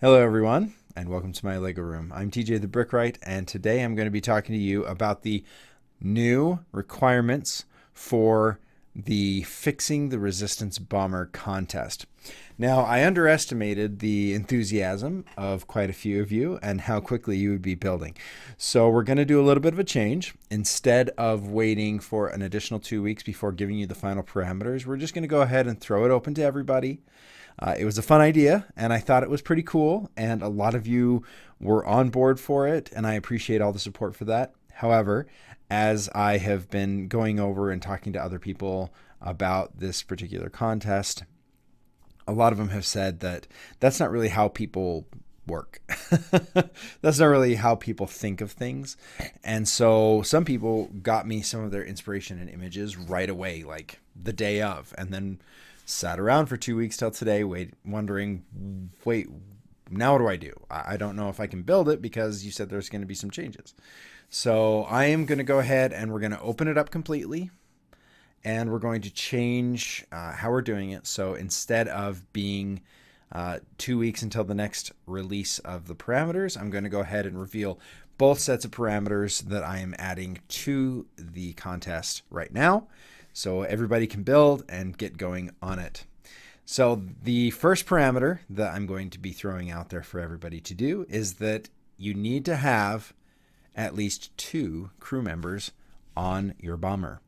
Hello everyone, and welcome to my Lego room. I'm TJ the Brickwright, and today I'm going to be talking to you about the new requirements for the Fixing the Resistance Bomber contest. Now, I underestimated the enthusiasm of quite a few of you and how quickly you would be building. So we're going to do a little bit of a change. Instead of waiting for an additional 2 weeks before giving you the final parameters, we're just going to go ahead and throw it open to everybody. It was a fun idea, and I thought it was pretty cool, and a lot of you were on board for it, and I appreciate all the support for that. However, as I have been going over and talking to other people about this particular contest, a lot of them have said that that's not really how people work. That's not really how people think of things. And so some people got me some of their inspiration and images right away, like the day of, and then sat around for 2 weeks till today, wondering, now what do I do? I don't know if I can build it because you said there's going to be some changes. So I am going to go ahead and we're going to open it up completely, and we're going to change how we're doing it. So instead of being 2 weeks until the next release of the parameters, I'm going to go ahead and reveal both sets of parameters that I am adding to the contest right now, so everybody can build and get going on it. So the first parameter that I'm going to be throwing out there for everybody to do is that you need to have at least 2 crew members on your bomber.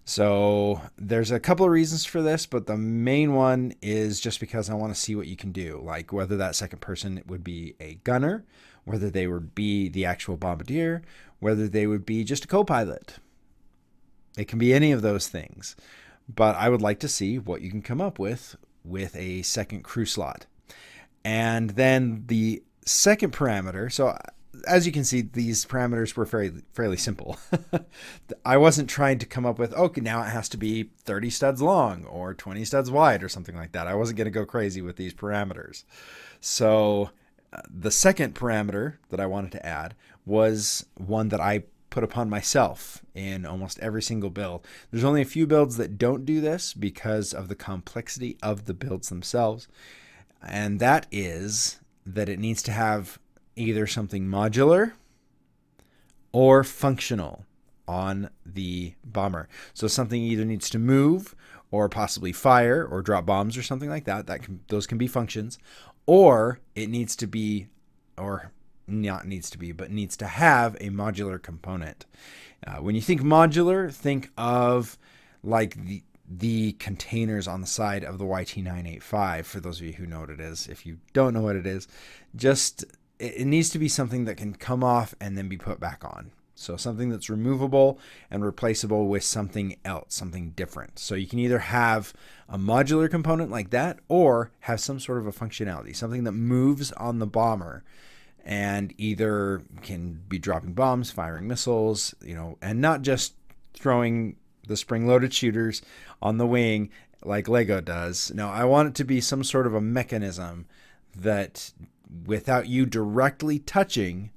So there's a couple of reasons for this, but the main one is just because I want to see what you can do, like whether that second person would be a gunner, whether they would be the actual bombardier, whether they would be just a co-pilot. It can be any of those things, but I would like to see what you can come up with a second crew slot. And then the second parameter, so as you can see, these parameters were fairly simple. I wasn't trying to come up with, okay, now it has to be 30 studs long or 20 studs wide or something like that. I wasn't going to go crazy with these parameters. So the second parameter that I wanted to add was one that I put upon myself in almost every single build. There's only a few builds that don't do this because of the complexity of the builds themselves. And that is that it needs to have either something modular or functional on the bomber. So something either needs to move or possibly fire or drop bombs or something like that. Those can be functions, or it needs to be, or not needs to be, but needs to have a modular component. When you think modular, think of like the containers on the side of the YT985, for those of you who know what it is. If you don't know what it is, just it needs to be something that can come off and then be put back on. So something that's removable and replaceable with something else, something different. So you can either have a modular component like that or have some sort of a functionality, something that moves on the bomber and either can be dropping bombs, firing missiles, and not just throwing the spring-loaded shooters on the wing like Lego does. No, I want it to be some sort of a mechanism that, without you directly touching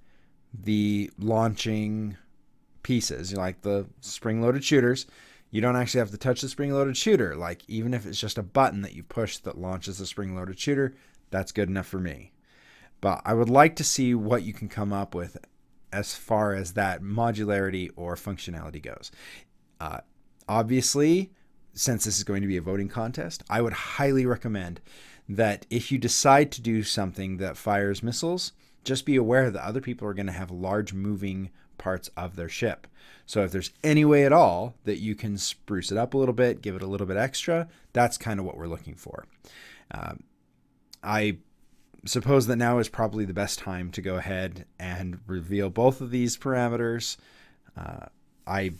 the launching pieces, like the spring-loaded shooters, you don't actually have to touch the spring-loaded shooter. Like, even if it's just a button that you push that launches the spring-loaded shooter, that's good enough for me. But I would like to see what you can come up with as far as that modularity or functionality goes. Obviously, since this is going to be a voting contest, I would highly recommend that if you decide to do something that fires missiles, just be aware that other people are going to have large moving parts of their ship. So if there's any way at all that you can spruce it up a little bit, give it a little bit extra, that's kind of what we're looking for. I suppose that now is probably the best time to go ahead and reveal both of these parameters. I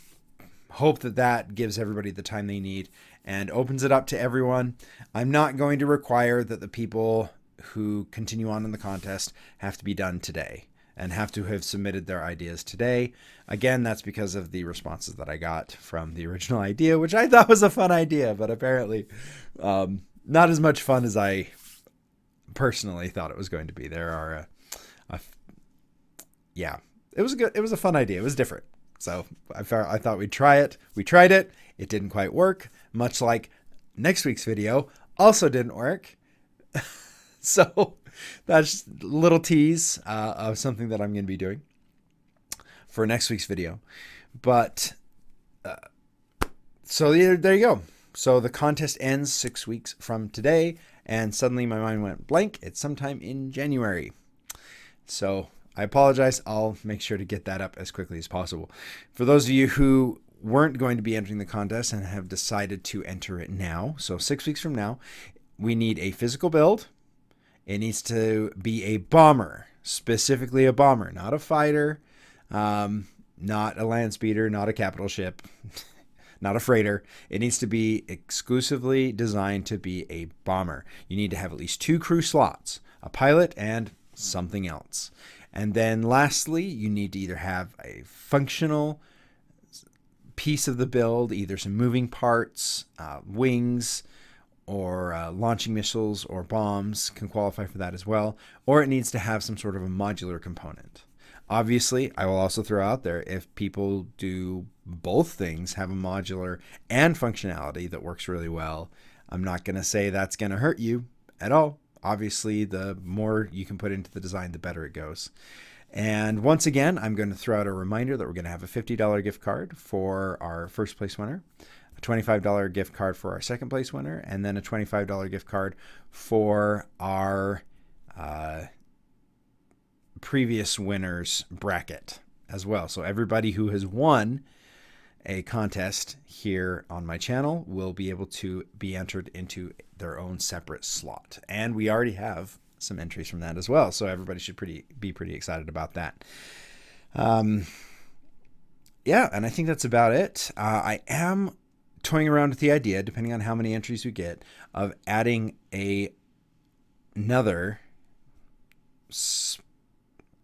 hope that gives everybody the time they need and opens it up to everyone. I'm not going to require that the people who continue on in the contest have to be done today and have to have submitted their ideas today. Again, that's because of the responses that I got from the original idea, which I thought was a fun idea, but apparently not as much fun as I personally thought it was going to be. There are it was a fun idea. It was different. So I thought we'd try it. We tried it. It didn't quite work, much like next week's video also didn't work. So that's a little tease of something that I'm going to be doing for next week's video. But so there you go. So the contest ends 6 weeks from today, and suddenly my mind went blank. It's sometime in January. So I apologize. I'll make sure to get that up as quickly as possible. For those of you who weren't going to be entering the contest and have decided to enter it now, so 6 weeks from now, we need a physical build. It needs to be a bomber, specifically a bomber, not a fighter, not a land speeder, not a capital ship, not a freighter. It needs to be exclusively designed to be a bomber. You need to have at least 2 crew slots, a pilot and something else. And then lastly, you need to either have a functional piece of the build, either some moving parts, wings, or launching missiles or bombs can qualify for that as well, or it needs to have some sort of a modular component. Obviously, I will also throw out there, if people do both things, have a modular and functionality that works really well, I'm not going to say that's going to hurt you at all. Obviously, the more you can put into the design, the better it goes. And once again, I'm going to throw out a reminder that we're going to have a $50 gift card for our first place winner, a $25 gift card for our second place winner, and then a $25 gift card for our previous winners bracket as well. So everybody who has won a contest here on my channel will be able to be entered into their own separate slot. And we already have some entries from that as well. So everybody should be pretty excited about that. Yeah, and I think that's about it. I am toying around with the idea, depending on how many entries we get, of adding another.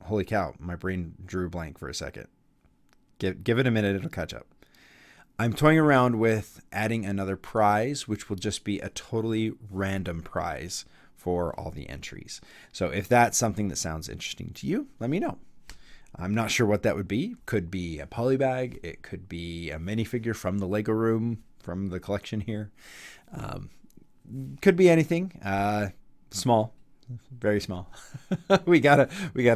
Holy cow, my brain drew a blank for a second. Give it a minute, it'll catch up. I'm toying around with adding another prize, which will just be a totally random prize for all the entries. So if that's something that sounds interesting to you, let me know. I'm not sure what that would be. Could be a polybag. It could be a minifigure from the Lego room, from the collection here. Could be anything. Small. Very small. we gotta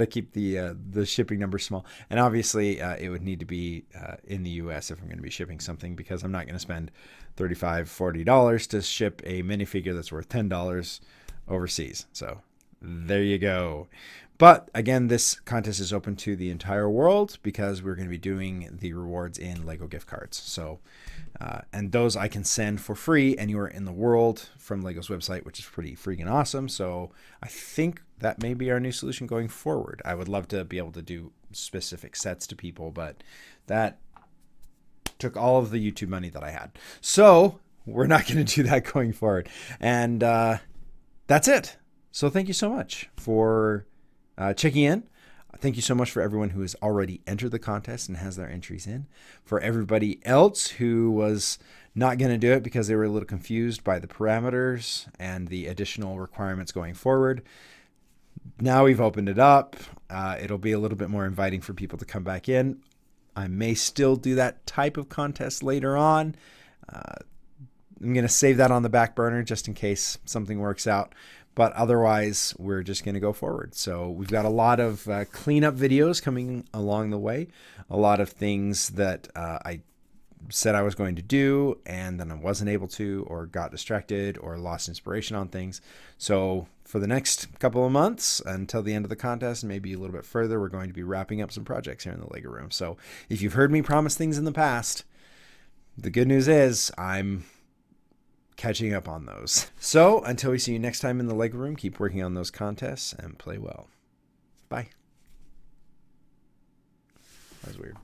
keep the shipping number small, and obviously it would need to be in the U.S. if I'm going to be shipping something, because I'm not going to spend $35-$40 to ship a minifigure that's worth $10 overseas. So there you go. But again, this contest is open to the entire world, because we're going to be doing the rewards in Lego gift cards. So, and those I can send for free anywhere in the world from Lego's website, which is pretty freaking awesome. So I think that may be our new solution going forward. I would love to be able to do specific sets to people, but that took all of the YouTube money that I had. So we're not going to do that going forward. And that's it. So thank you so much for checking in. Thank you so much for everyone who has already entered the contest and has their entries in. For everybody else who was not going to do it because they were a little confused by the parameters and the additional requirements going forward, now we've opened it up. It'll be a little bit more inviting for people to come back in. I may still do that type of contest later on. I'm going to save that on the back burner just in case something works out. But otherwise, we're just going to go forward. So we've got a lot of cleanup videos coming along the way. A lot of things that I said I was going to do, and then I wasn't able to, or got distracted, or lost inspiration on things. So for the next couple of months, until the end of the contest, maybe a little bit further, we're going to be wrapping up some projects here in the Lego room. So if you've heard me promise things in the past, the good news is I'm catching up on those. So until we see you next time in the Lego room, keep working on those contests and play well. Bye. That was weird.